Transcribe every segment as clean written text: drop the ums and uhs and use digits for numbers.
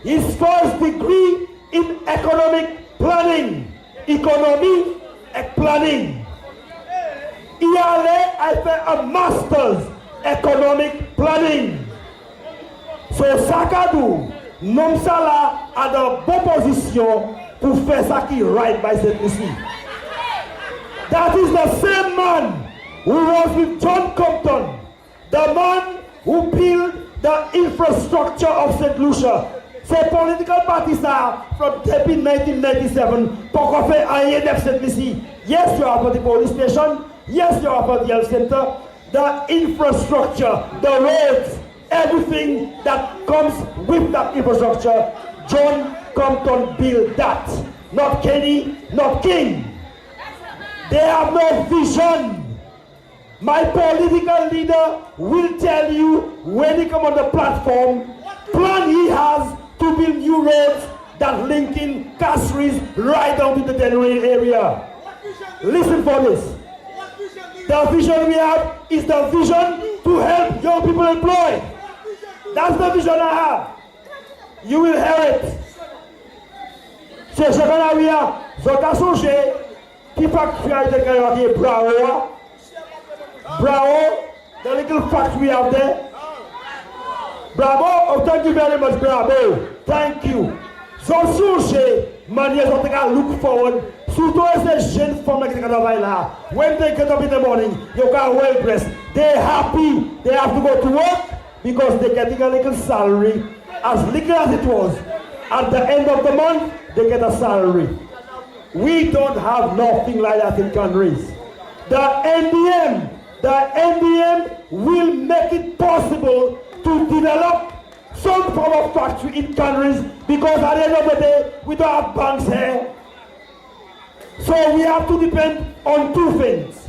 his first degree in economic planning. Economy and planning. Il allait faire un master's economic planning. So Sakadou, nom ça là, a de bonne position pour faire ça qui right by cette Lucie. That is the same man who was with John Compton, the man who built the infrastructure of St. Lucia. Ces political parties are from 1997 pour qu'on fait un INF St. Lucie. Yes, you are for the police station. Yes, you are for the health center. The infrastructure, the roads, everything that comes with that infrastructure, John Compton built that. Not Kenny, not King. They have no vision. My political leader will tell you when he comes on the platform, plan he has to build new roads that link in Castries right down to the Dennery area. Listen for this. The vision we have is the vision to help young people employed. That's the vision I have. You will hear it. C'est ce qu'on a vu à Zotasouché, qui factory a été créé Bravo. Bravo, the little factory out there. Bravo, oh, thank you very much, bravo. Thank you. Zotasouché, many of them look forward. Surtout ces jeunes femmes qui travaillent là. When they get up in the morning, you got well dressed. They're happy. They have to go to work because they're getting a little salary, as little as it was. At the end of the month, they get a salary. We don't have nothing like that in countries. The NDM will make it possible to develop some form of factory in countries because at the end of the day, we don't have banks here. So we have to depend on two things.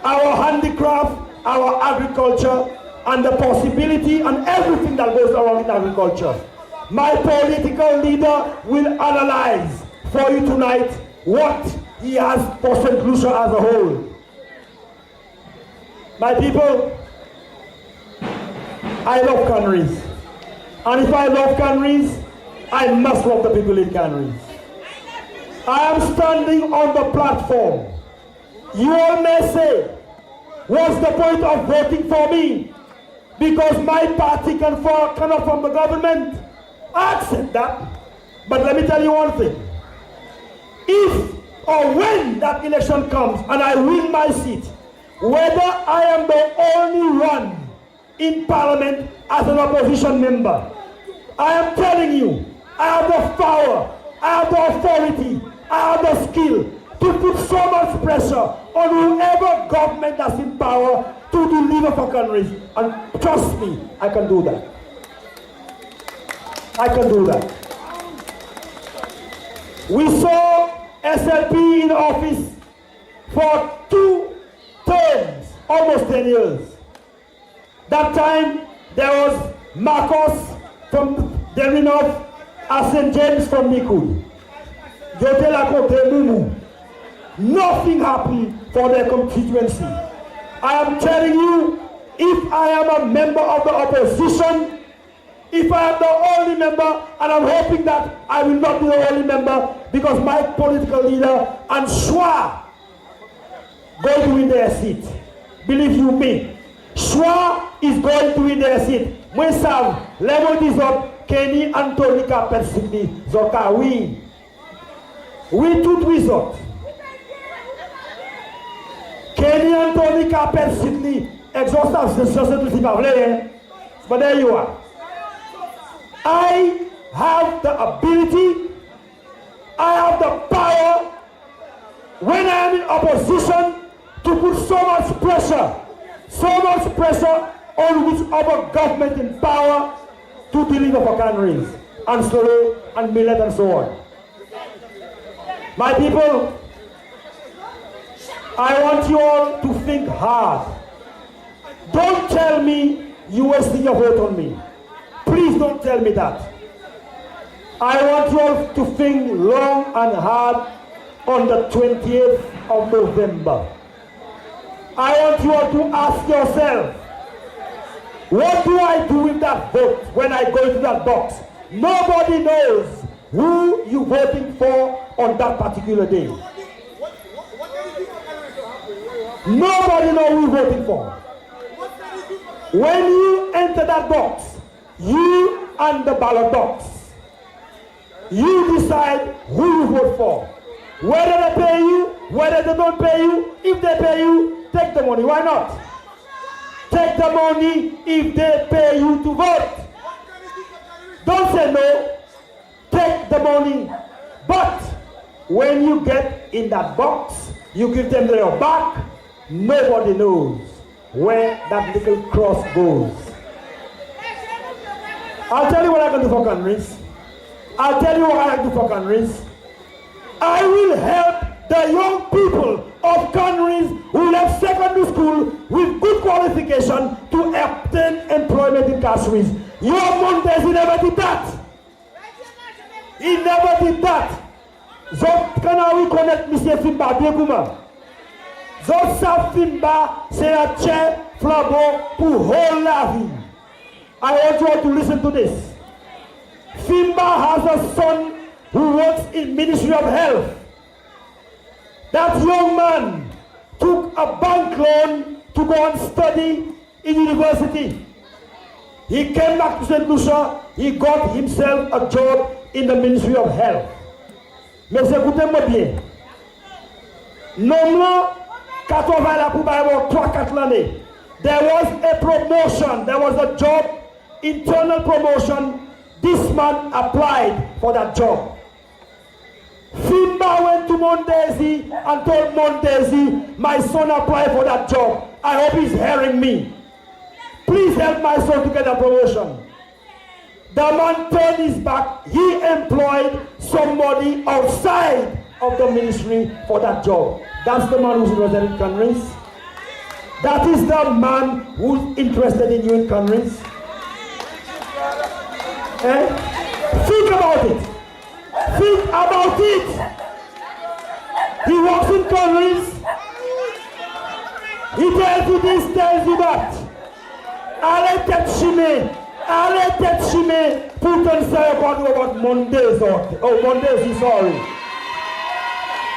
Our handicraft, our agriculture, and the possibility and everything that goes around in agriculture. My political leader will analyze for you tonight what he has for St. Lucia as a whole. My people, I love countries. And if I love countries, I must love the people in countries. I am standing on the platform. You all may say, what's the point of voting for me? Because my party cannot form the government. I accept that. But let me tell you one thing. If or when that election comes and I win my seat, whether I am the only one in parliament as an opposition member, I am telling you, I have the power, I have the authority, I have the skill to put so much pressure on whoever government that's in power to deliver for countries. And trust me, I can do that. I can do that. We saw SLP in office for 2 terms, almost 10 years. That time, there was Marcos from Denrinov and St. James from Mikud. Nothing happened for their constituency. I am telling you, if I am a member of the opposition, if I am the only member, and I'm hoping that I will not be the only member, because my political leader, I'm sure, going to win their seat. Believe you me. Sure is going to win their seat. When Sam, level is up, Kenny Antonica Persini, Zoka, oui. Oui, tout resort. Kenny Antonica Persini, exhaustive, but there you are. I have the ability, I have the power, when I am in opposition, to put so much pressure on whichever government in power to deliver for countries, and Solo, and Millet, and so on. My people, I want you all to think hard. Don't tell me you wasting your vote on me. Please don't tell me that. I want you all to think long and hard on the 20th of November. I want you all to ask yourself, what do I do with that vote when I go into that box? Nobody knows who you're voting for on that particular day. Nobody knows who you're voting for. When you enter that box, you and the ballot box, you decide who you vote for. Whether they pay you, whether they don't pay you. If they pay you, take the money. Why not? Take the money if they pay you to vote. Don't say no. Take the money. But when you get in that box, you give them their back. Nobody knows where that little cross goes. I'll tell you what I can do for countries. I'll tell you what I can do for countries. I will help the young people of countries who left secondary school with good qualification to obtain employment in countries. Your Montes, he never did that. He never did that. Zot kana we connect Monsieur Fimba Biekuma. Zot sa Fimba c'est un chien flambeau pour whole la vie. I want you all to listen to this. Fimba has a son who works in Ministry of Health. That young man took a bank loan to go and study in university. He came back to St. Lucia, he got himself a job in the Ministry of Health. Mais écoutez-moi bien. Normalement, quand on va là pour 3-4 l'année, there was a promotion, there was a job, internal promotion. This man applied for that job. Fimba went to Mondesi and told Mondesi, my son applied for that job. I hope he's hearing me. Please help my son to get a promotion. The man turned his back. He employed somebody outside of the ministry for that job. That's the man who's interested in countries. That is the man who's interested in you in countries. Eh? Think about it. Think about it. He works in countries. He tells you this, tells you that. Allez tête chimée. Allez tête chimée. Put on say about Mondays or Mondays, sorry.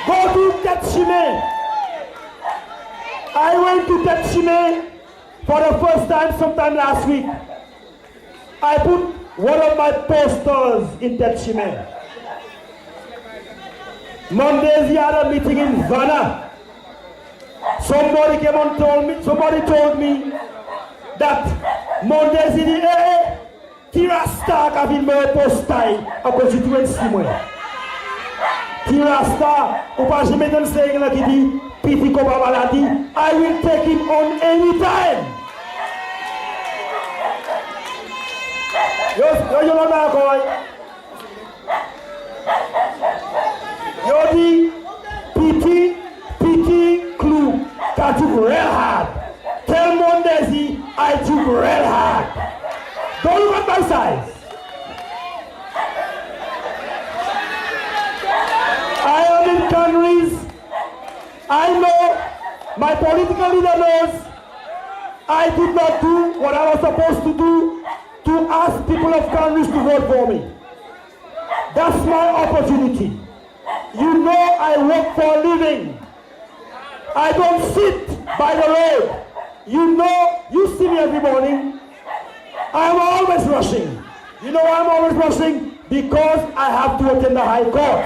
Go to tête chimée. I went to tête chimée for the first time sometime last week. I put one of my posters in tête chimée. Mondays he had a meeting in Vanna. Somebody came and told me that Mondays he dit, Tirasta a vu me postai à constituency moi. Tirasta, ou pas jamais dans le saying là qui dit, Piti Koba Maladi, I will take him on any time. Yo non d'accord. Yo dit, Piti Clou, I took real hard. Tell Mondesi I took real hard. Don't look at my size. I am in countries. I know, my political leader knows, I did not do what I was supposed to do to ask people of countries to vote for me. That's my opportunity. You know I work for a living. I don't sit by the road. You know, you see me every morning. I'm always rushing. You know why I'm always rushing? Because I have to attend the High Court.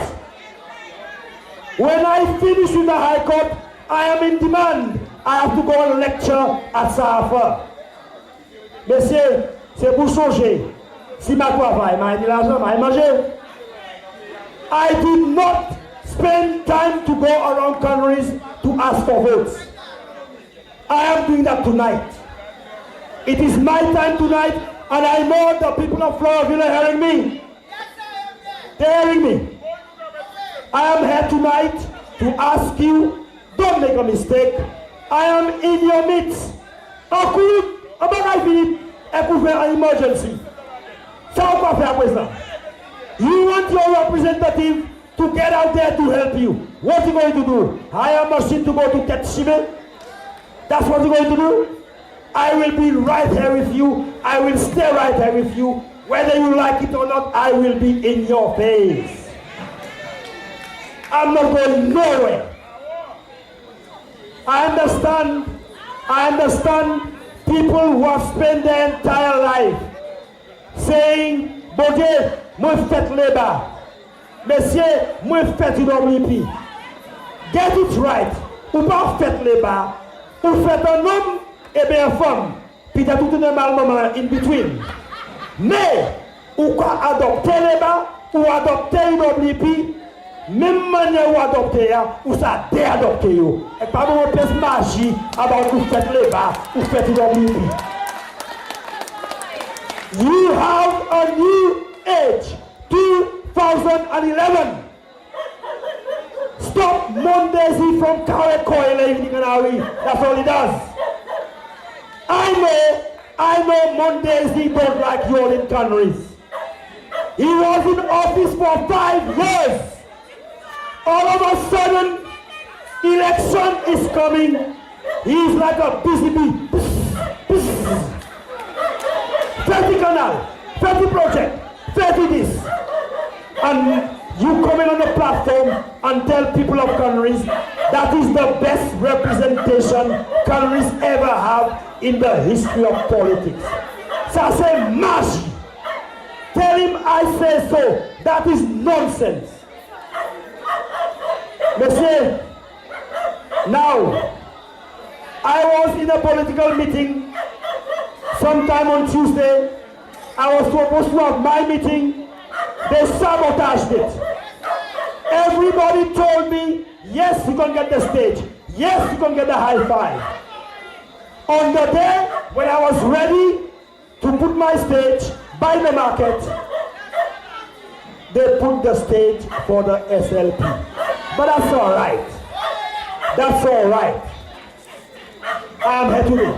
When I finish with the High Court, I am in demand. I have to go and lecture at Safa. Monsieur, c'est pour changer. Si ma travail, m'a dit l'argent, m'a mangé. I did not spend time to go around countries to ask for votes. I am doing that tonight. It is my time tonight, and I know the people of Floraville are hearing me. They're hearing me. I am here tonight to ask you, don't make a mistake. I am in your midst. An emergency. You want your representative to get out there to help you. What are you going to do? Hire a machine to go to Ketshime? That's what you're going to do? I will be right here with you. I will stay right here with you. Whether you like it or not, I will be in your face. I'm not going nowhere. I understand people who have spent their entire life saying, Bogue, moi faites l'État. Messieurs, moi faites UWP. Get it right. Ou pas faites l'État. Ou faites un homme et bien une femme. Puis il y a tout un moment in between. Mais, ou quoi adopter l'État, ou adopter UWP, même manière ou adopter, ou ça déadopter. Et pas de pièce magie avant vous faites l'État, ou faites UWP. You have a new age, 2011. Stop Mondesi from Kare Koile evening and Ari. That's all he does. I know Mondesi don't like you all in countries. He was in office for 5 years. All of a sudden, election is coming. He's like a busy bee. 30 canal, 30 project, 30 this. And you coming on the platform and tell people of Canaries that is the best representation Canaries ever have in the history of politics. Ça c'est magie. Tell him I say so. That is nonsense. Monsieur, now, I was in a political meeting sometime on Tuesday. I was supposed to have my meeting. They sabotaged it. Everybody told me, yes, you can get the stage. Yes, you can get the high five. On the day when I was ready to put my stage by the market, they put the stage for the SLP. But that's all right. That's all right. I am here today.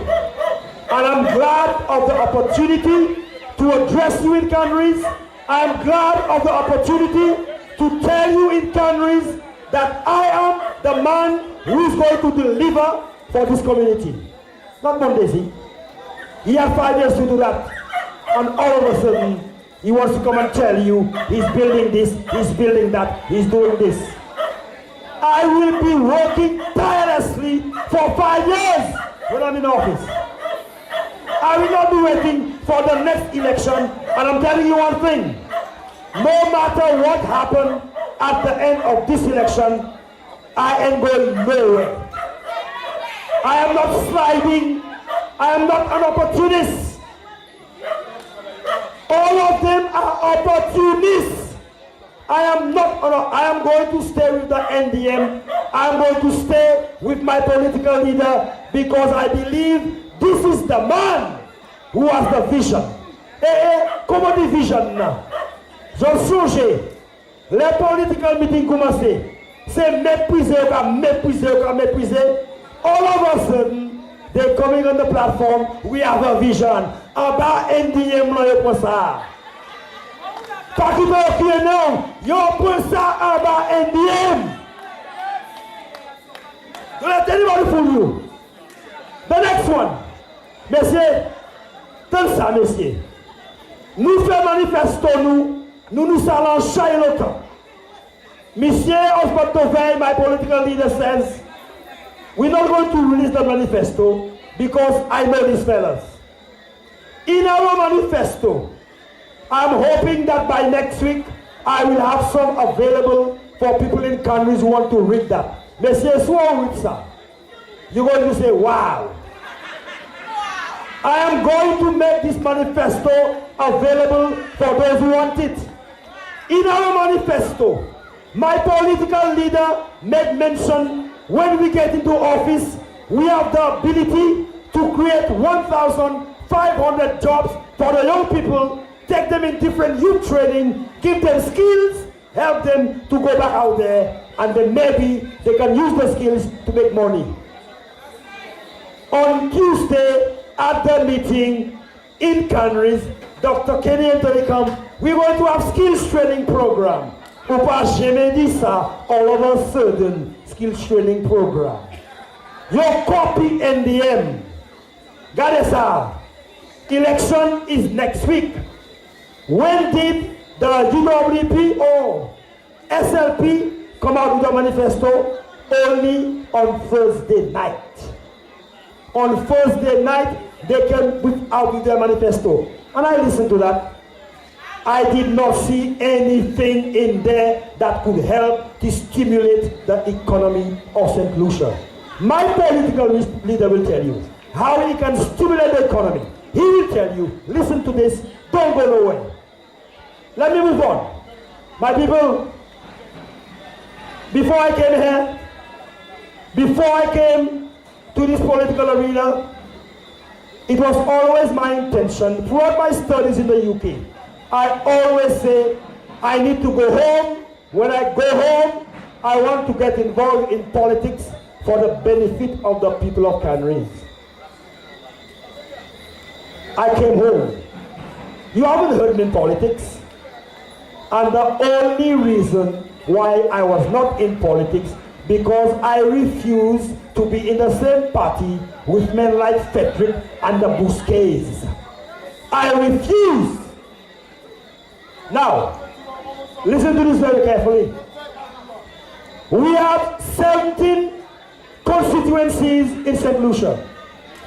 And I'm glad of the opportunity to address you in Canaries. I am glad of the opportunity to tell you in Canaries that I am the man who is going to deliver for this community. Not Mondesi. He had 5 years to do that. And all of a sudden, he wants to come and tell you he's building this, he's building that, he's doing this. I will be working tirelessly for 5 years when I'm in office. I will not be waiting for the next election. And I'm telling you one thing. No matter what happens at the end of this election, I ain't going nowhere. I am not sliding. I am not an opportunist. All of them are opportunists. I am going to stay with the NDM. I am going to stay with my political leader because I believe this is the man who has the vision. Comment dit vision là? Je songe, les political meetings commencent, c'est mépriser. All of a sudden, they're coming on the platform, we have a vision. En bas NDM là, yo prend ça. Pas qui veut dire non, yo prend ça en bas NDM. Don't let anybody fool you. The next one. Messieurs, tel ça, messieurs. Nous faisons manifesto, nous allons changer le temps. Monsieur Osbert Tovey, my political leader, says, we're not going to release the manifesto because I know these fellas. In our manifesto, I'm hoping that by next week, I will have some available for people in countries who want to read that. Messieurs, sois with ça. You're going to say, wow. I am going to make this manifesto available for those who want it. In our manifesto, my political leader made mention when we get into office, we have the ability to create 1,500 jobs for the young people, take them in different youth training, give them skills, help them to go back out there, and then maybe they can use the skills to make money. On Tuesday, at the meeting in Canaries, Dr. Kenny Anthony come, we're going to have skills training program. Ou pas jamais dit ça, all of a sudden, skills training program. Your copy NDM. Gardez ça. Election is next week. When did the UWP or SLP come out with a manifesto? Only on Thursday night. On Thursday night, they came out with their manifesto. And I listened to that. I did not see anything in there that could help to stimulate the economy of St. Lucia. My political leader will tell you how he can stimulate the economy. He will tell you, listen to this, don't go nowhere. Let me move on. My people, before I came here, before I came to this political arena, it was always my intention, throughout my studies in the UK, I always say, I need to go home. When I go home, I want to get involved in politics for the benefit of the people of Canaries. I came home. You haven't heard me in politics. And the only reason why I was not in politics, because I refused to be in the same party with men like Frederick and the Bousquets. I refused. Now, listen to this very carefully. We have 17 constituencies in St. Lucia.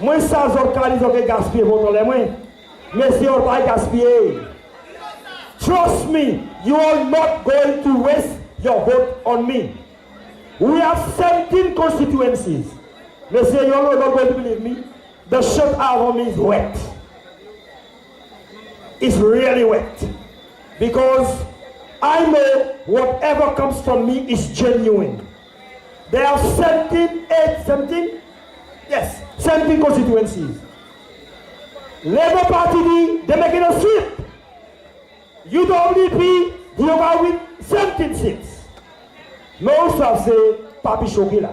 Moi, ça, j'organise gaspiller votre lait, mais on pas gaspiller. Trust me, you are not going to waste your vote on me. We have 17 constituencies. Monsieur, you are not going to believe me. The shirt of me is wet. It's really wet. Because I know whatever comes from me is genuine. There are 17 constituencies. Labour Party, they're making a sweep. UWP, they are with 17 seats. Mais ça c'est papi choqué là.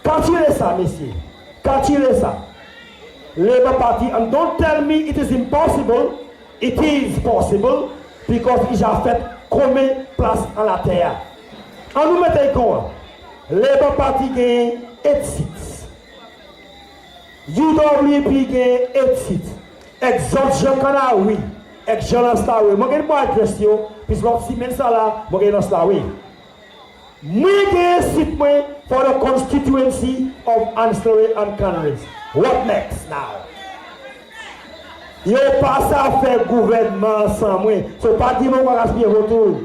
Quand il est ça, messieurs, quand il est ça, Labour Party, and don't tell me it is impossible, it is possible, because il a fait combien de places en la terre. En nous mettons quoi? Labour Party gagne 8 seats. UWP gagne 8 seats. Exode Jean Cana, oui. Excellent star way. Moi je pas adresse yo, puis l'autre si même ça là, moi je star way. Moi je sit moi for the constituency of Ansley and Canaries. What next now? Yo pas à faire gouvernement sans moi. So pas dire moi gaspiller retour.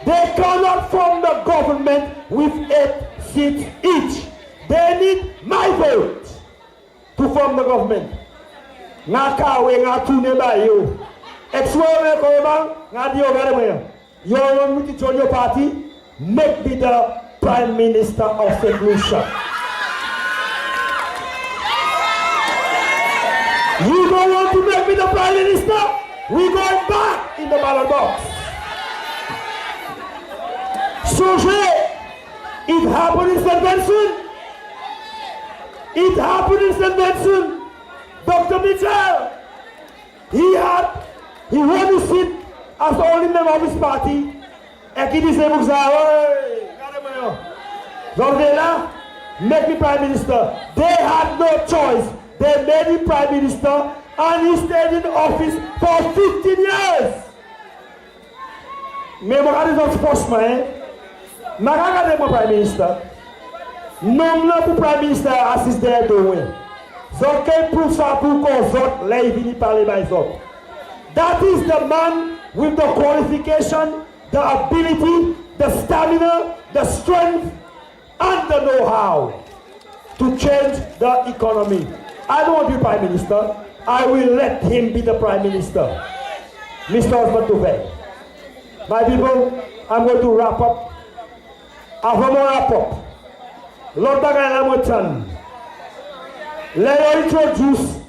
They cannot form the government with 8 seats each. They need my vote to form the government. Naka we nga tourner ba yo. Explore comment nga di regardez you want me to join your party? Make me the Prime Minister of St. Lucia. You don't want to make me the Prime Minister? We going back in the ballot box. Soje, it happened in St. Vincent. It happened in St. Vincent. Dr. Mitchell, he won the seat as the only member of his party. And he said, make me Prime Minister. They had no choice. They made him Prime Minister and he stayed in office for 15 years. Mais je regarde les spokesman, je regarde mon Prime Minister. Non, le Prime Minister assiste derrière de Zot prove ça pour qu'on zot là il vient parler by zot. That is the man with the qualification, the ability, the stamina, the strength, and the know-how to change the economy. I don't want to be Prime Minister. I will let him be the Prime Minister. Mr. Osman Touvet. My people, I'm going to wrap up. Avant mon wrap up, l'autre bagaille la montagne. Let me introduce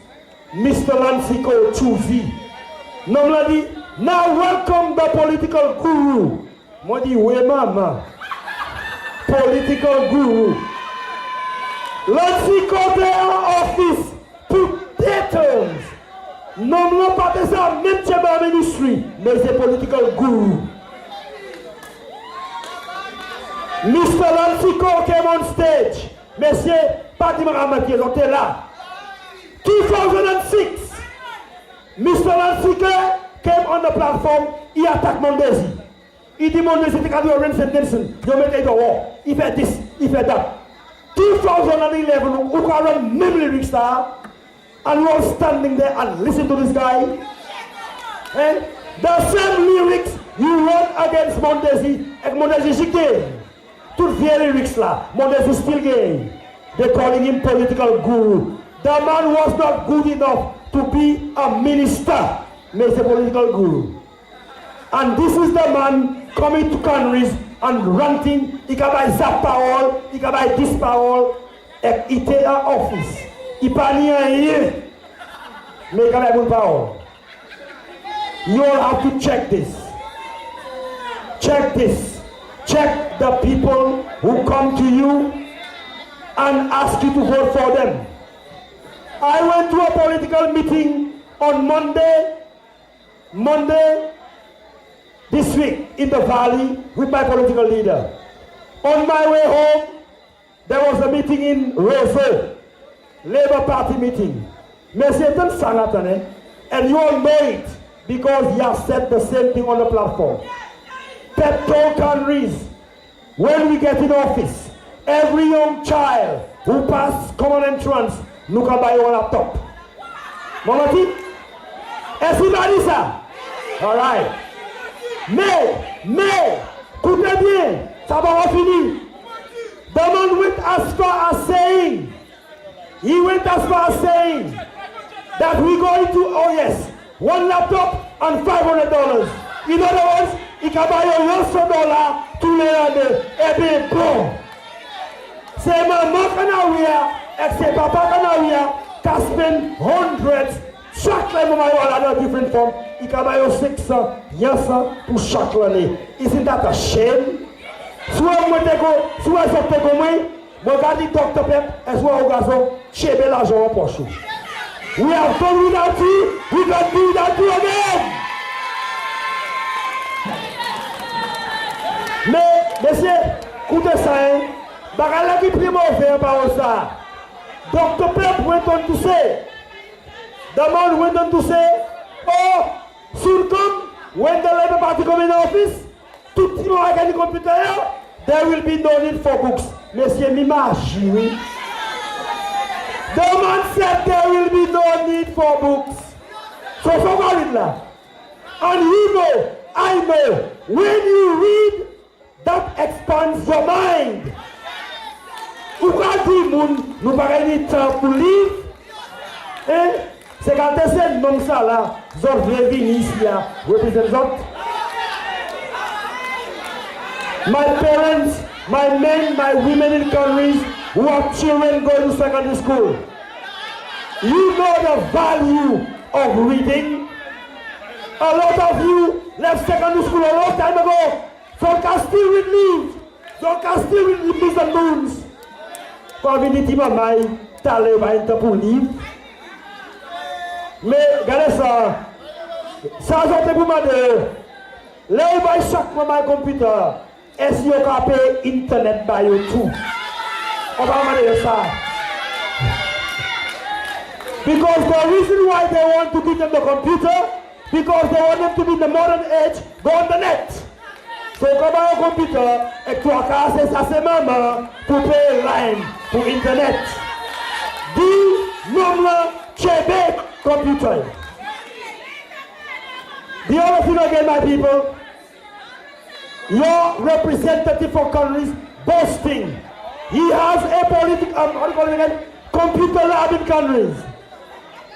Mr. Lansiko Chuzi. Normally, now welcome the political guru. Moi dis oui mama. Political guru. Lansiko est en office pour détendre. Normally pas de ça, même chez ma ministry, mais c'est political guru. Mr. Lansiko came on stage. Monsieur, pas de me remarquer, on était là. 2006, Mr. Lansike came on the platform, he attacked Mondesi. He dit Mondesi, tu as dit Oren Senderson, you make it a war. He fait this, he fait that. 2011, we got run many lyrics there, and we all standing there and listen to this guy. Eh? The same lyrics you run against Mondesi, and Mondesi she gain. Tout vieux lyrics là, Mondesi still gain. They're calling him political guru. The man was not good enough to be a minister, mais c'est political guru. And this is the man coming to countries and ranting, il can buy that parole, il can buy this parole, et il était en office. Il parle rien, mais il can buy une parole. You all have to check this. Check this. Check the people who come to you and ask you to vote for them. I went to a political meeting on Monday this week in the valley with my political leader. On my way home, there was a meeting in Roseau, Labour Party meeting. And you all know it because he has said the same thing on the platform. Petrol countries, when we get in office, every young child who passes common entrance, nous can buy your laptop. Mamati? Everybody, sir? All right. Mais, écoutez bien, ça va finir. The man went as far as saying, that we going to, oh yes, one laptop and $500. In other words, he can buy $100 tous les années. Eh bien, bon. C'est maman canawia, et c'est papa canawia, qui spend hundreds, chaque année, maman, il a different form. He can buy $600, yes, pour chaque année. Isn't that a shame? Soit moi, soit je te gomme, moi, regarde Dr. Pep, et soit au gazon, chébé l'argent en poche. We have done without you, we can do without you again. Mais, monsieur, écoutez ça, hein. Bagala qui prime au fait par ça. Dr. Pep went on to say, the man went on to say, oh, soon come, when the Labour Party come in office, tout le monde avec un computer, there will be no need for books. Monsieur, m'imagine. The man said there will be no need for books. So forget it now. And you know, I know, when you read, that expands your mind. Ou quand dit nous n'avons ni temps pour lire, c'est quand c'est non ça là, zot vient venir ici à représenter zot. My parents, my men, my women in countries who have children going to secondary school. You know the value of reading. A lot of you left secondary school a long time ago. So can still read leaves. So can still read leaves and moons. Quand vous dites maman, t'as le bain pour livre. Mais regardez ça. Ça j'entends pour moi de. Là il va chaque maman computer. Est-ce qu'il y a internet by you too? On va demander ça. Because the reason why they want to give them the computer, because they want them to be in the modern age, go on the net. So comme un computer, et toi casser ça c'est maman pour payer line pour internet. Dis non Québec computer. The other thing again, my people, your representative for countries boasting. He has a computer lab in countries.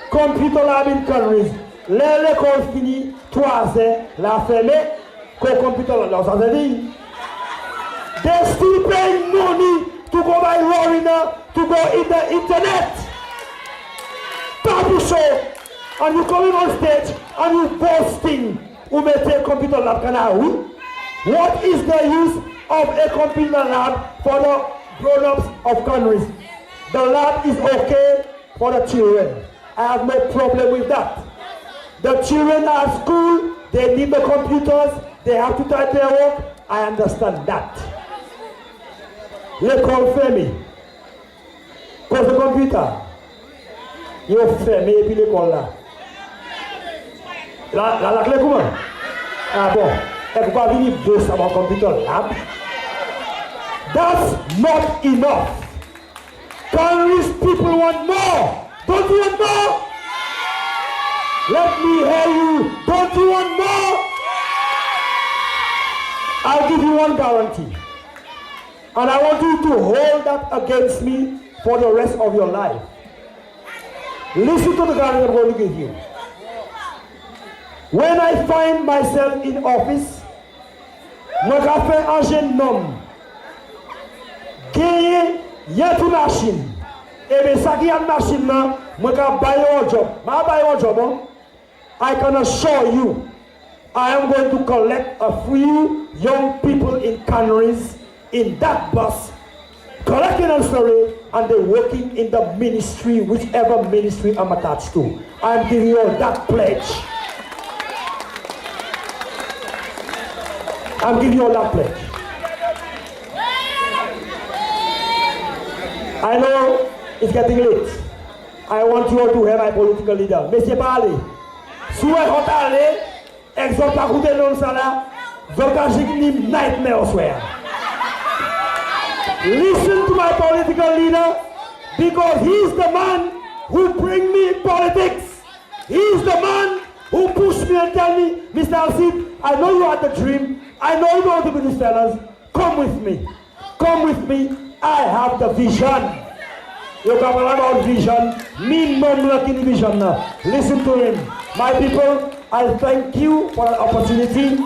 Computer lab in countries. L'école finit 3 heures, la fermée, qu'au computer lab, ça veut dire. They still paying money to go by Lorina, to go in the internet. Tabu show, and you coming on stage and you boasting. Who may take computer lab, can I? What is the use of a computer lab for the grown-ups of countries? The lab is okay for the children. I have no problem with that. The children are at school, they need the computers, they have to type their work. I understand that. L'école fermée. Cause the computer. You're fermé et puis l'école là. La clé comment? Ah bon, et pourquoi venir de ça mon computer là? That's not enough. Canaries people want more. Don't you want more? Let me hear you. Don't you want more? I'll give you one guarantee. And I want you to hold that against me for the rest of your life. Listen to the guarantee I'm going to give you. When I find myself in office, moi vais faire un jeune homme. Gagner, il y a une machine. Et bien, ça qui est une machine, moi vais buy your job. Ma buy your job, I can assure you, I am going to collect a few young people in Canaries in that bus, collecting a story, and they're working in the ministry, whichever ministry I'm attached to. I'm giving you that pledge. I'm giving you that pledge. I know it's getting late. I want you all to hear my political leader. Monsieur Parley, si vous êtes allé, exemple à côté de ça là, vous avez une nightmare au soir. Listen to my political leader, because he's the man who bring me in politics. He's the man who pushed me and tell me, Mr. Alcid, I know you had the dream. I know you want to be these fellas. Come with me. Come with me. I have the vision. You talk about vision. Me mom looking vision now. Listen to him. My people, I thank you for the opportunity.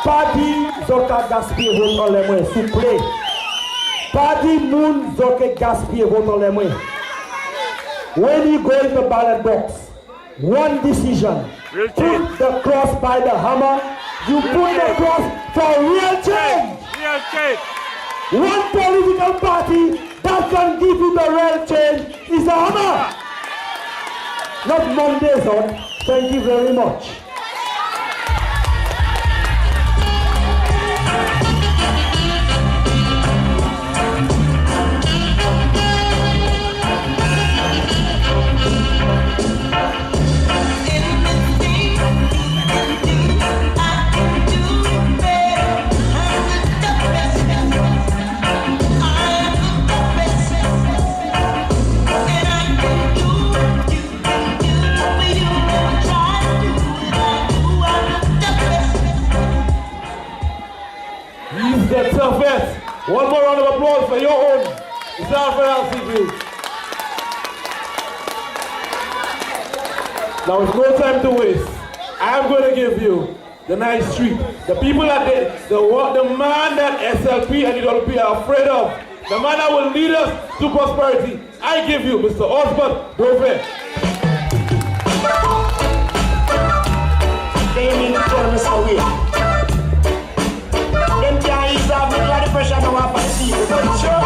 Padi zoka gaspiller vote en les mains, s'il vous plaît. Padi moun zoka gaspiller vote en les mains. When you go in the ballot box, one decision. Put the cross by the hammer. You put the cross for real change. Real change. One political party that can give you the real change is the hammer. Not Monday's on. Thank you very much. The toughest. One more round of applause for your own. It's all for LCG. Now it's no time to waste. I am going to give you the nice treat. The people that the man that SLP and the WP are afraid of. The man that will lead us to prosperity. I give you Mr. Osborne Dove. They need to turn us away. Them can't ease off with all the pressure now up on the people, but sure.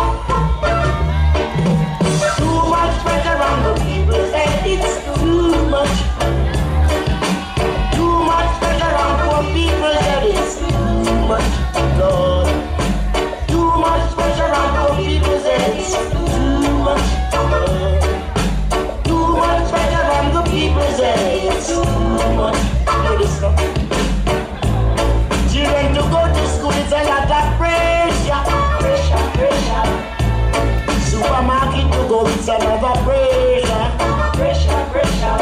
Too much pressure on the people, and it's too much. Too much pressure on poor people, and it's too much. Lord. Too much pressure on poor people, and it's too much. Lord. Too much pressure on the people, and it's too much. Hear this now. Children to go to school, it's a lot of pressure. Pressure, pressure. Supermarket to go, it's another pressure. Pressure, pressure.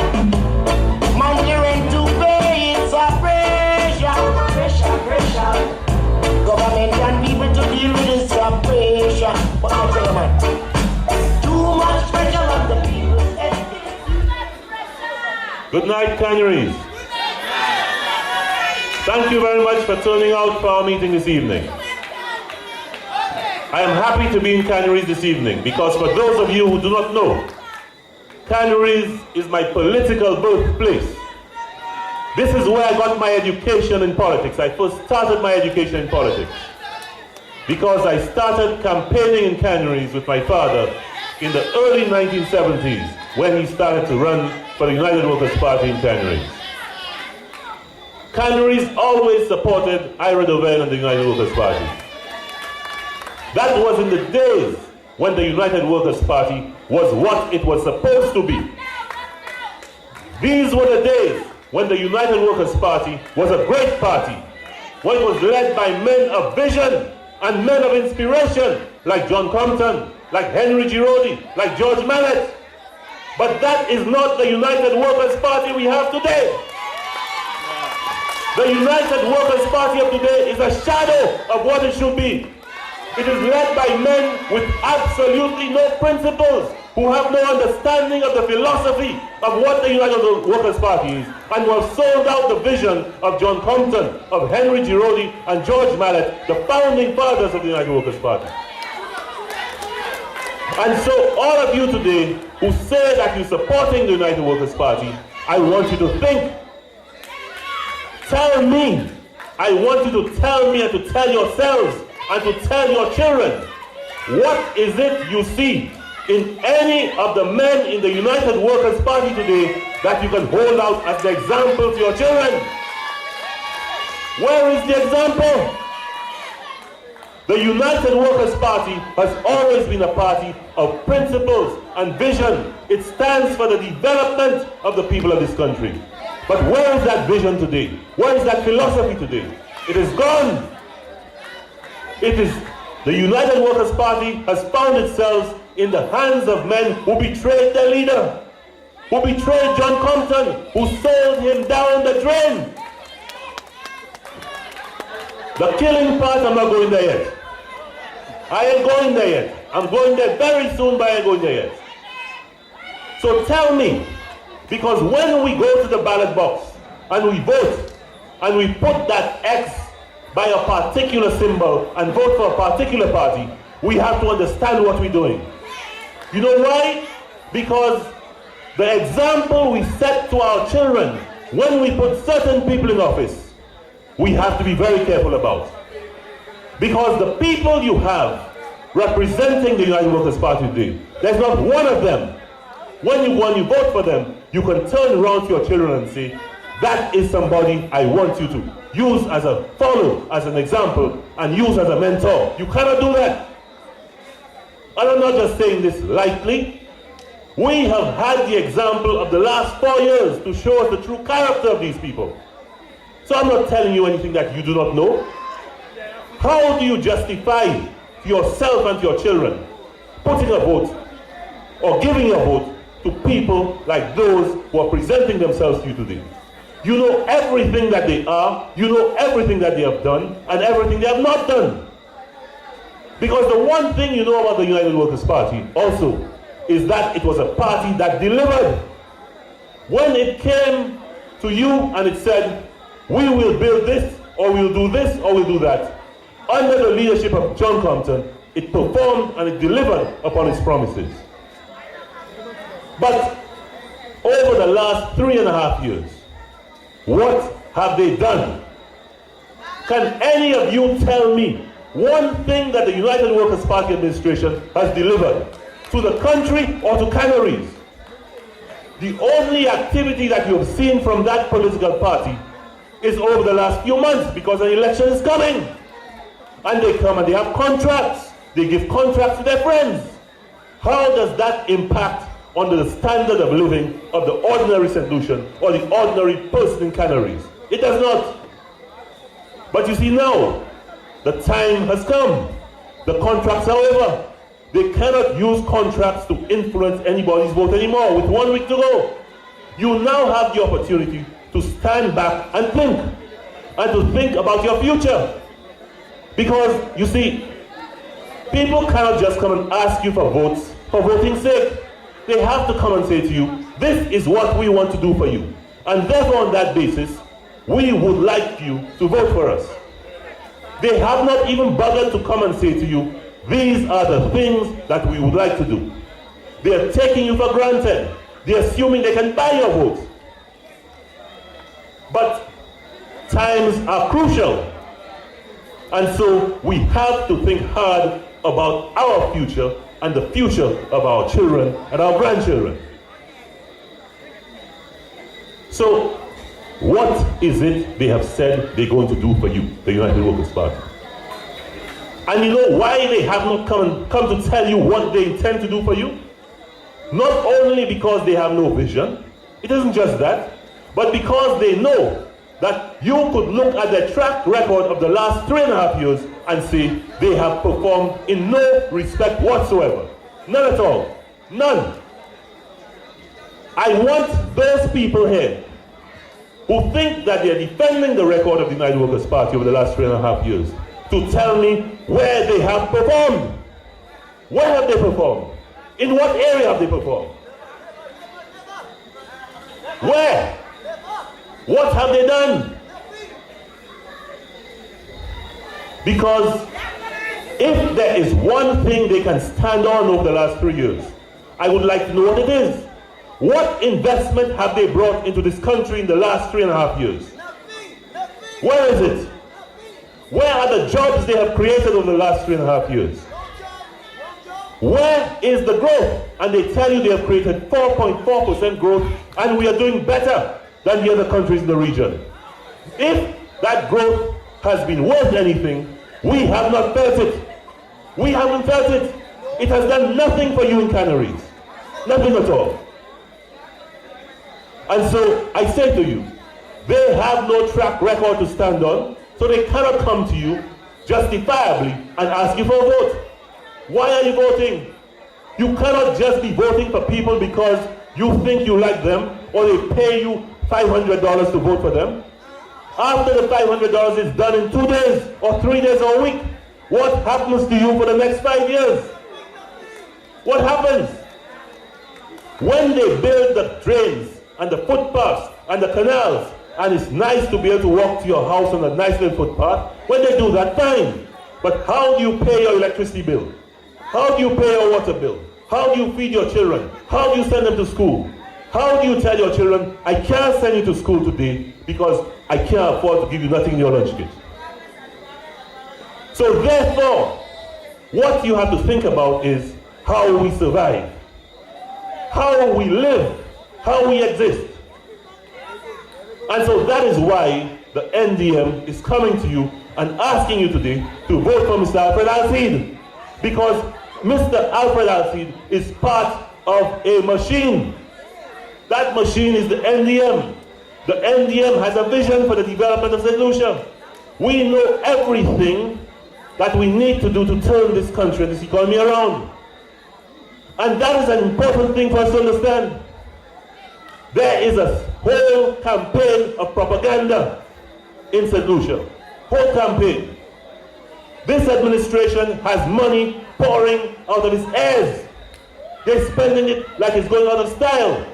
Monthly rent to pay, it's a pressure. Pressure, pressure. Government and people to deal with, it's a pressure. What can I tell you, man? Too much pressure on the people. Good night, Canaries. Thank you very much for turning out for our meeting this evening. I am happy to be in Canaries this evening because for those of you who do not know, Canaries is my political birthplace. This is where I got my education in politics. I first started my education in politics because I started campaigning in Canaries with my father in the early 1970s when he started to run for the United Workers' Party in Canaries. Canaries always supported Ira Doven and the United Workers' Party. That was in the days when the United Workers' Party was what it was supposed to be. These were the days when the United Workers' Party was a great party, when it was led by men of vision and men of inspiration like John Compton, like Henry Giraudy, like George Mallet. But that is not the United Workers' Party we have today. The United Workers' Party of today is a shadow of what it should be. It is led by men with absolutely no principles, who have no understanding of the philosophy of what the United Workers' Party is, and who have sold out the vision of John Compton, of Henry Giraudy, and George Mallet, the founding fathers of the United Workers' Party. And so all of you today who say that you're supporting the United Workers' Party, I want you to think. Tell me. I want you to tell me and to tell yourselves and to tell your children, what is it you see in any of the men in the United Workers' Party today that you can hold out as the example to your children? Where is the example? The United Workers' Party has always been a party of principles and vision. It stands for the development of the people of this country. But where is that vision today? Where is that philosophy today? It is gone. It is the United Workers' Party has found itself in the hands of men who betrayed their leader, who betrayed John Compton, who sold him down the drain. The killing part, I'm not going there yet. I ain't going there yet. I'm going there very soon, but I ain't going there yet. So tell me, because when we go to the ballot box and we vote and we put that X by a particular symbol and vote for a particular party, we have to understand what we're doing. You know why? Because the example we set to our children when we put certain people in office, we have to be very careful about. Because the people you have representing the United Workers' Party today, there's not one of them, when you vote for them, you can turn around to your children and say, that is somebody I want you to use as a follow, as an example, and use as a mentor. You cannot do that. And I'm not just saying this lightly. We have had the example of the last 4 years to show us the true character of these people. So I'm not telling you anything that you do not know. How do you justify to yourself and to your children putting a vote or giving a vote to people like those who are presenting themselves to you today? You know everything that they are, you know everything that they have done, and everything they have not done. Because the one thing you know about the United Workers' Party also is that it was a party that delivered. When it came to you and it said, we will build this, or we'll do this, or we'll do that, under the leadership of John Compton, it performed and it delivered upon its promises. But over the last 3.5 years, what have they done? Can any of you tell me one thing that the United Workers' Party administration has delivered to the country or to Canaries? The only activity that you have seen from that political party is over the last few months, because an election is coming. And they come and they have contracts. They give contracts to their friends. How does that impact on the standard of living of the ordinary St. Lucian or the ordinary person in Canaries? It does not. But you see now, the time has come. The contracts are over. They cannot use contracts to influence anybody's vote anymore with 1 week to go. You now have the opportunity to stand back and to think about your future. Because, you see, people cannot just come and ask you for votes for voting's sake. They have to come and say to you, this is what we want to do for you. And therefore, on that basis, we would like you to vote for us. They have not even bothered to come and say to you, these are the things that we would like to do. They are taking you for granted. They are assuming they can buy your vote. But times are crucial. And so we have to think hard about our future and the future of our children and our grandchildren. So, what is it they have said they're going to do for you, the United Workers' Party? And you know why they have not come to tell you what they intend to do for you? Not only because they have no vision, It isn't just that, but because they know that you could look at the track record of the last 3.5 years and say they have performed in no respect whatsoever. None at all. None. I want those people here who think that they're defending the record of the United Workers' Party over the last 3.5 years to tell me where they have performed. Where have they performed? In what area have they performed? Where? What have they done? Because if there is one thing they can stand on over the last 3 years, I would like to know what it is. What investment have they brought into this country in the last 3.5 years? Where is it? Where are the jobs they have created over the last 3.5 years? Where is the growth? And they tell you they have created 4.4% growth and we are doing better than the other countries in the region. If that growth has been worth anything, we have not felt it. We haven't felt it. It has done nothing for you in Canaries. Nothing at all. And so I say to you, they have no track record to stand on, so they cannot come to you justifiably and ask you for a vote. Why are you voting? You cannot just be voting for people because you think you like them or they pay you $500 to vote for them. After the $500 is done in 2 days or 3 days or a week, what happens to you for the next 5 years? What happens? When they build the drains and the footpaths and the canals, and it's nice to be able to walk to your house on a nice little footpath, when they do that, fine. But how do you pay your electricity bill? How do you pay your water bill? How do you feed your children? How do you send them to school? How do you tell your children, I can't send you to school today because I can't afford to give you nothing in your lunch kit? So therefore, what you have to think about is how we survive, how we live, how we exist. And so that is why the NDM is coming to you and asking you today to vote for Mr. Alfred Alcide, because Mr. Alfred Alcide is part of a machine. That machine is the NDM. The NDM has a vision for the development of St. Lucia. We know everything that we need to do to turn this country and this economy around. And that is an important thing for us to understand. There is a whole campaign of propaganda in St. Lucia. Whole campaign. This administration has money pouring out of its ears. They're spending it like it's going out of style.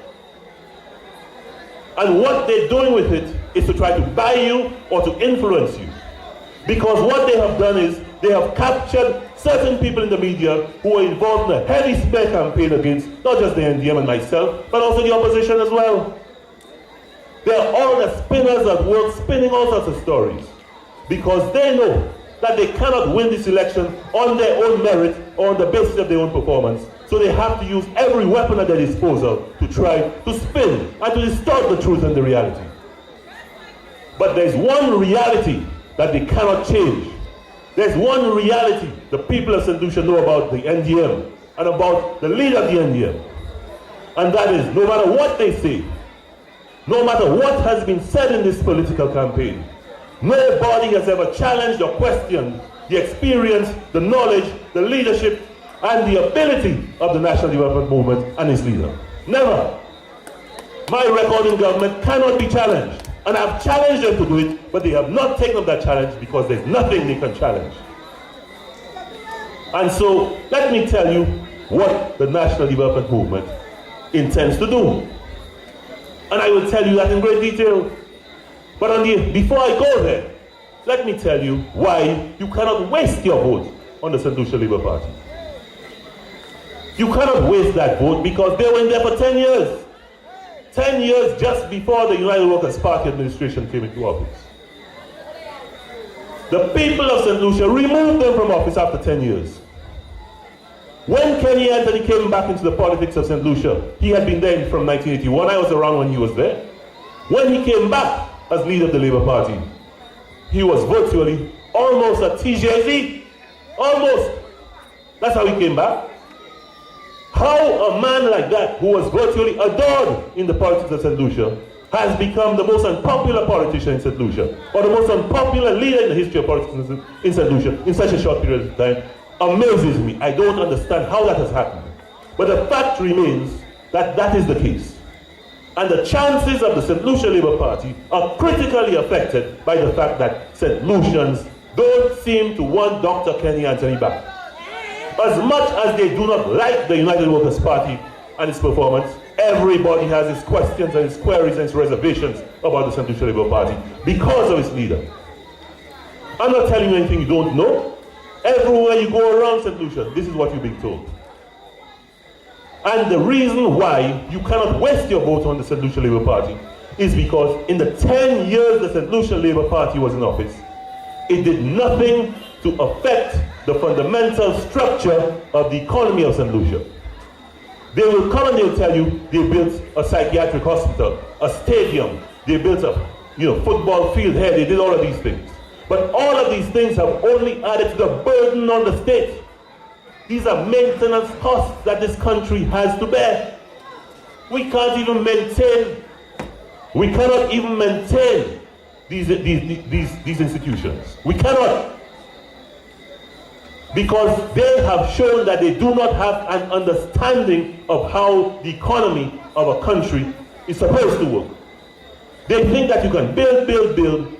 And what they're doing with it is to try to buy you or to influence you. Because what they have done is they have captured certain people in the media who are involved in a heavy smear campaign against not just the NDM and myself, but also the opposition as well. They are all the spinners at work, spinning all sorts of stories. Because they know that they cannot win this election on their own merit or on the basis of their own performance. So they have to use every weapon at their disposal to try to spin and to distort the truth and the reality. But there's one reality that they cannot change. There's one reality the people of St. Lucia know about the NDM and about the leader of the NDM. And that is, no matter what they say, no matter what has been said in this political campaign, nobody has ever challenged or questioned the experience, the knowledge, the leadership, and the ability of the National Development Movement and its leader. Never. My record in government cannot be challenged. And I've challenged them to do it, but they have not taken up that challenge because there's nothing they can challenge. And so, let me tell you what the National Development Movement intends to do. And I will tell you that in great detail. But before I go there, let me tell you why you cannot waste your vote on the St. Lucia Labour Party. You cannot waste that vote because they were in there for 10 years. 10 years just before the United Workers' Party administration came into office. The people of St. Lucia removed them from office after 10 years. When Kenny Anthony came back into the politics of St. Lucia, he had been there from 1981. I was around when he was there. When he came back as leader of the Labour Party, he was virtually almost a TJZ. Almost. That's how he came back. How a man like that, who was virtually adored in the politics of St. Lucia, has become the most unpopular politician in St. Lucia, or the most unpopular leader in the history of politics in St. Lucia in such a short period of time, amazes me. I don't understand how that has happened. But the fact remains that that is the case. And the chances of the St. Lucia Labour Party are critically affected by the fact that St. Lucians don't seem to want Dr. Kenny Anthony back. As much as they do not like the United Workers' Party and its performance, everybody has its questions and its queries and its reservations about the St. Lucia Labour Party because of its leader. I'm not telling you anything you don't know. Everywhere you go around St. Lucia, this is what you're being told. And the reason why you cannot waste your vote on the St. Lucia Labour Party is because in the 10 years the St. Lucia Labour Party was in office, it did nothing to affect the fundamental structure of the economy of St. Lucia. They will come and they'll tell you they built a psychiatric hospital, a stadium, they built a football field here, they did all of these things. But all of these things have only added to the burden on the state. These are maintenance costs that this country has to bear. We cannot even maintain these institutions. We cannot. Because they have shown that they do not have an understanding of how the economy of a country is supposed to work. They think that you can build,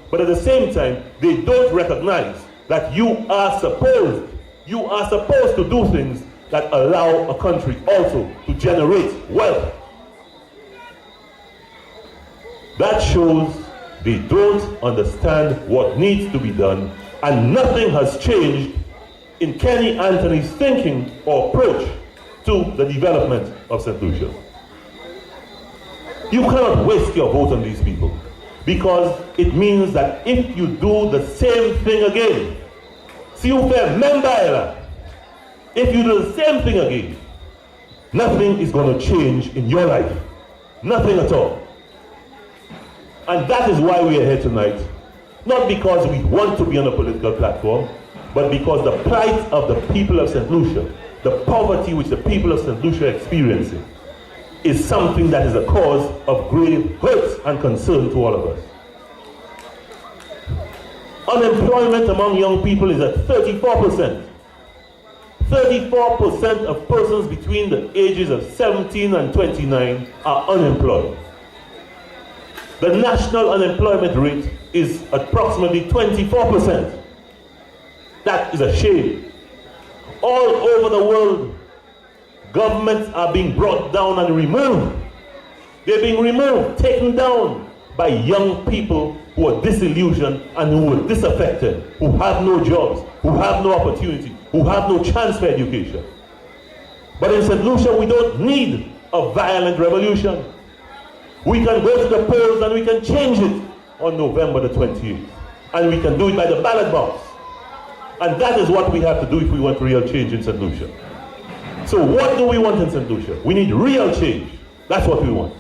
but at the same time, they don't recognize that you are supposed to do things that allow a country also to generate wealth. That shows they don't understand what needs to be done, and nothing has changed in Kenny Anthony's thinking or approach to the development of St. Lucia. You cannot waste your vote on these people, because it means that if you do the same thing again, if you do the same thing again, nothing is going to change in your life. Nothing at all. And that is why we are here tonight. Not because we want to be on a political platform, but because the plight of the people of St. Lucia, the poverty which the people of St. Lucia are experiencing, is something that is a cause of grave hurt and concern to all of us. Unemployment among young people is at 34%. 34% of persons between the ages of 17 and 29 are unemployed. The national unemployment rate is approximately 24%. That is a shame. All over the world, governments are being brought down and removed. They're being removed, taken down by young people who are disillusioned and who are disaffected, who have no jobs, who have no opportunity, who have no chance for education. But in St. Lucia, we don't need a violent revolution. We can go to the polls and we can change it on November the 28th. And we can do it by the ballot box. And that is what we have to do if we want real change in St. Lucia. So what do we want in St. Lucia? We need real change. That's what we want.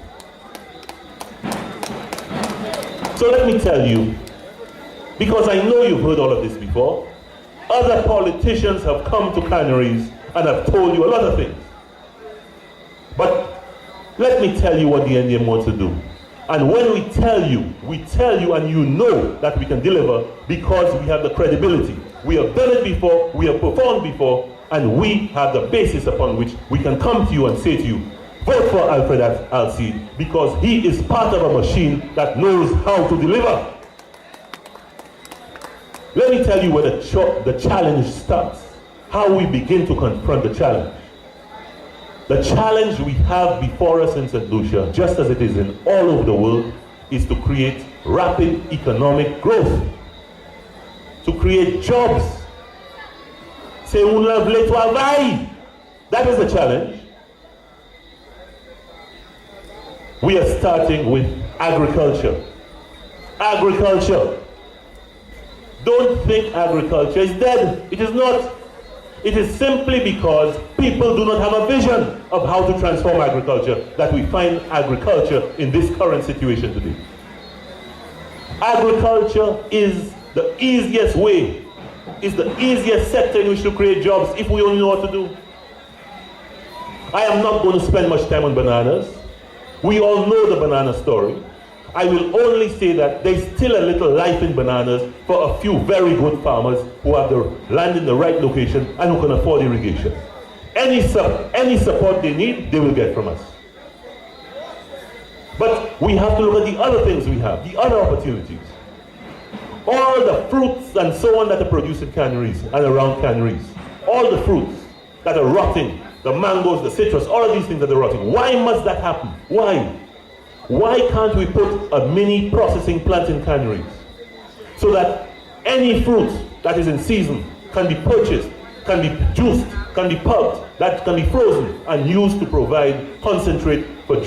So let me tell you, because I know you've heard all of this before, other politicians have come to Canaries and have told you a lot of things. But let me tell you what the NDM wants to do. And when we tell you and you know that we can deliver because we have the credibility. We have done it before, we have performed before, and we have the basis upon which we can come to you and say to you, vote for Alfred Alcide because he is part of a machine that knows how to deliver. Let me tell you where the challenge starts, how we begin to confront the challenge. The challenge we have before us in St. Lucia, just as it is in all over the world, is to create rapid economic growth, to create jobs. C'est un lever travail. That is the challenge. We are starting with agriculture. Agriculture. Don't think agriculture is dead. It is not. It is simply because people do not have a vision of how to transform agriculture that we find agriculture in this current situation today. Agriculture is the easiest way, is the easiest sector in which to create jobs if we only know what to do. I am not going to spend much time on bananas. We all know the banana story. I will only say that there's still a little life in bananas for a few very good farmers who have the land in the right location and who can afford irrigation. Any support they need, they will get from us. But we have to look at the other things we have, the other opportunities. All the fruits and so on that are produced in canneries and around canneries, all the fruits that are rotting, the mangoes, the citrus, all of these things that are rotting. Why must that happen? Why? Why can't we put a mini processing plant in canneries so that any fruit that is in season can be purchased, can be juiced, can be pulped, that can be frozen and used to provide concentrate for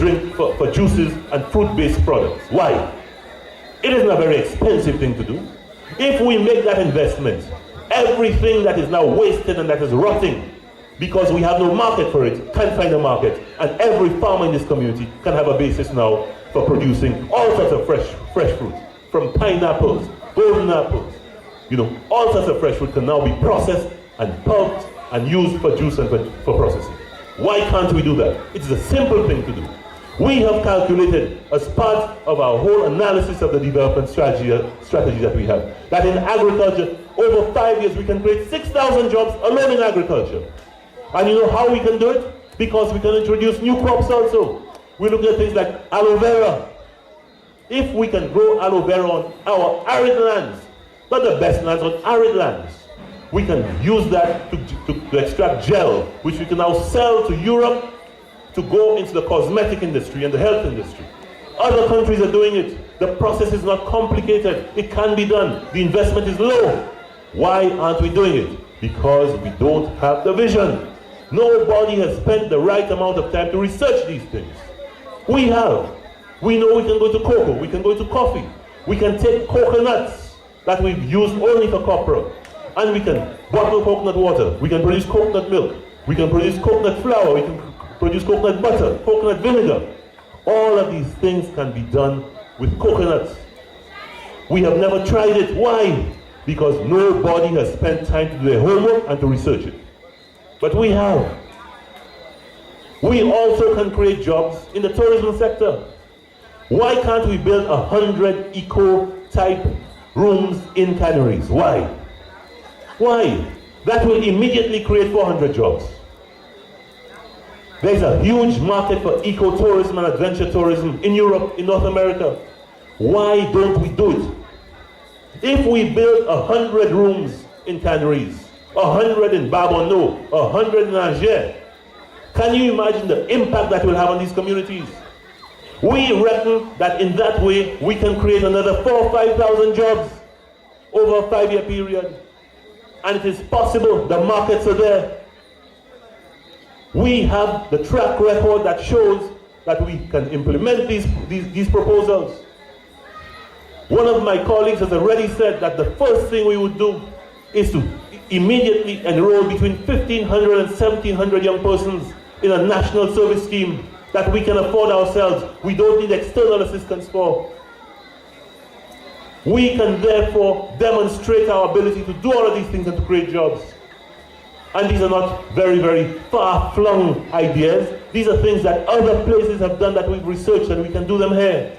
for juices and fruit-based products? Why? It isn't a very expensive thing to do. If we make that investment, everything that is now wasted and that is rotting because we have no market for it, can't find a market, and every farmer in this community can have a basis now for producing all sorts of fresh fruit, from pineapples, golden apples, all sorts of fresh fruit can now be processed and pulped and used for juice and for processing. Why can't we do that? It is a simple thing to do. We have calculated, as part of our whole analysis of the development strategy that we have, that in agriculture, over 5 years, we can create 6,000 jobs alone in agriculture. And you know how we can do it? Because we can introduce new crops also. We look at things like aloe vera. If we can grow aloe vera on our arid lands, not the best lands, on arid lands, we can use that to extract gel, which we can now sell to Europe to go into the cosmetic industry and the health industry. Other countries are doing it. The process is not complicated. It can be done. The investment is low. Why aren't we doing it? Because we don't have the vision. Nobody has spent the right amount of time to research these things. We have. We know we can go to cocoa, we can go to coffee. We can take coconuts that we've used only for copra, and we can bottle coconut water. We can produce coconut milk. We can produce coconut flour. We can produce coconut butter, coconut vinegar. All of these things can be done with coconuts. We have never tried it. Why? Because nobody has spent time to do their homework and to research it. But we have. We also can create jobs in the tourism sector. Why can't we build 100 eco-type rooms in canneries? Why? Why? That will immediately create 400 jobs. There's a huge market for eco-tourism and adventure tourism in Europe, in North America. Why don't we do it? If we build 100 rooms in canneries, 100 in Babonneau, 100 in Angers, can you imagine the impact that will have on these communities? We reckon that in that way we can create another 4,000 or 5,000 jobs over a 5-year period. And it is possible, the markets are there. We have the track record that shows that we can implement these proposals. One of my colleagues has already said that the first thing we would do is to immediately enroll between 1,500 and 1,700 young persons in a national service scheme that we can afford ourselves. We don't need external assistance for. We can therefore demonstrate our ability to do all of these things and to create jobs. And these are not very, very far-flung ideas. These are things that other places have done that we've researched, and we can do them here.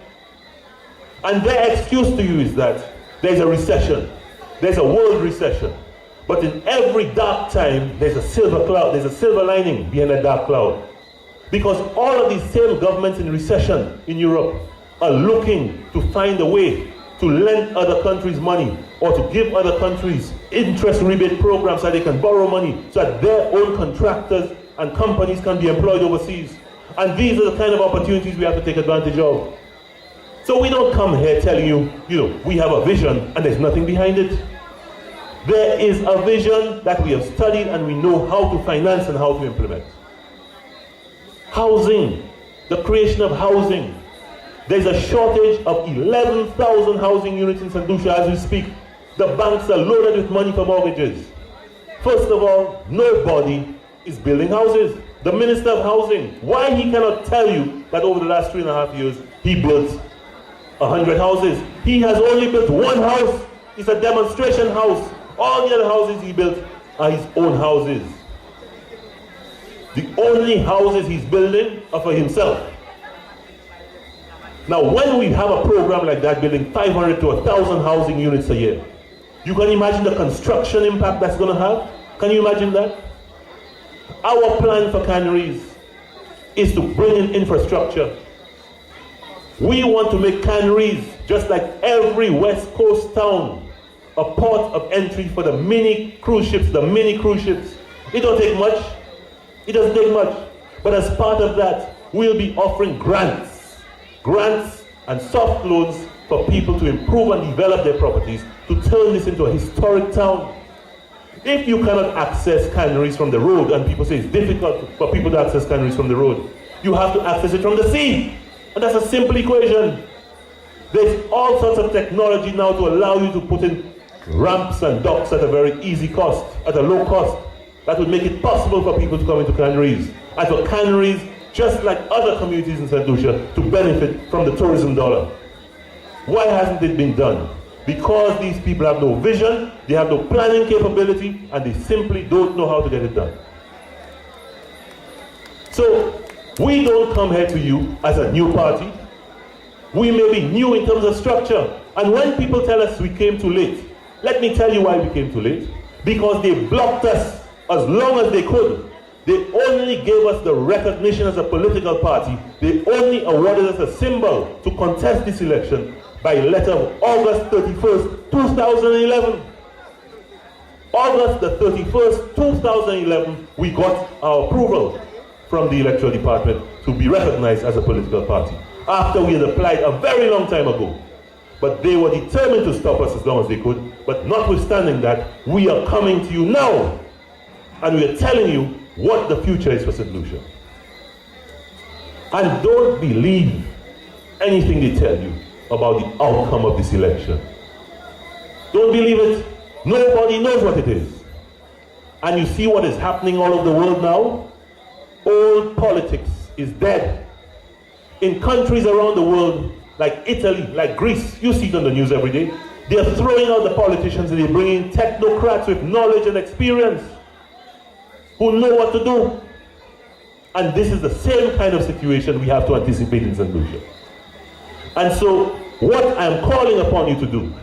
And their excuse to you is that there's a recession. There's a world recession. But in every dark time, there's a silver cloud. There's a silver lining behind a dark cloud. Because all of these same governments in recession in Europe are looking to find a way to lend other countries money or to give other countries interest rebate programs so they can borrow money so that their own contractors and companies can be employed overseas. And these are the kind of opportunities we have to take advantage of. So we don't come here telling you, we have a vision and there's nothing behind it. There is a vision that we have studied and we know how to finance and how to implement. Housing, the creation of housing. There's a shortage of 11,000 housing units in St. Lucia as we speak. The banks are loaded with money for mortgages. First of all, nobody is building houses. The Minister of Housing, why he cannot tell you that over the last 3.5 years, he built 100 houses. He has only built one house. It's a demonstration house. All the other houses he built are his own houses. The only houses he's building are for himself. Now, when we have a program like that, building 500 to 1,000 housing units a year, you can imagine the construction impact that's going to have? Can you imagine that? Our plan for Canaries is to bring in infrastructure. We want to make Canaries, just like every West Coast town, a port of entry for the mini cruise ships, It don't take much. It doesn't take much. But as part of that, we'll be offering grants and soft loans for people to improve and develop their properties, to turn this into a historic town. If you cannot access Canaries from the road, and people say it's difficult for people to access Canaries from the road, you have to access it from the sea. And that's a simple equation. There's all sorts of technology now to allow you to put in ramps and docks at a very easy cost, at a low cost. That would make it possible for people to come into Canaries. And for Canaries, just like other communities in St. Lucia, to benefit from the tourism dollar. Why hasn't it been done? Because these people have no vision, they have no planning capability, and they simply don't know how to get it done. So, we don't come here to you as a new party. We may be new in terms of structure. And when people tell us we came too late, let me tell you why we came too late. Because they blocked us as long as they could. They only gave us the recognition as a political party. They only awarded us a symbol to contest this election by letter of August 31st, 2011. August the 31st, 2011, we got our approval from the electoral department to be recognized as a political party, after we had applied a very long time ago. But they were determined to stop us as long as they could. But notwithstanding that, we are coming to you now, and we are telling you what the future is for St. Lucia. And don't believe anything they tell you about the outcome of this election. Don't believe it. Nobody knows what it is. And you see what is happening all over the world now? Old politics is dead. In countries around the world, like Italy, like Greece, you see it on the news every day, they're throwing out the politicians and they're bringing technocrats with knowledge and experience who know what to do. And this is the same kind of situation we have to anticipate in St. Lucia. And so, what I'm calling upon you to do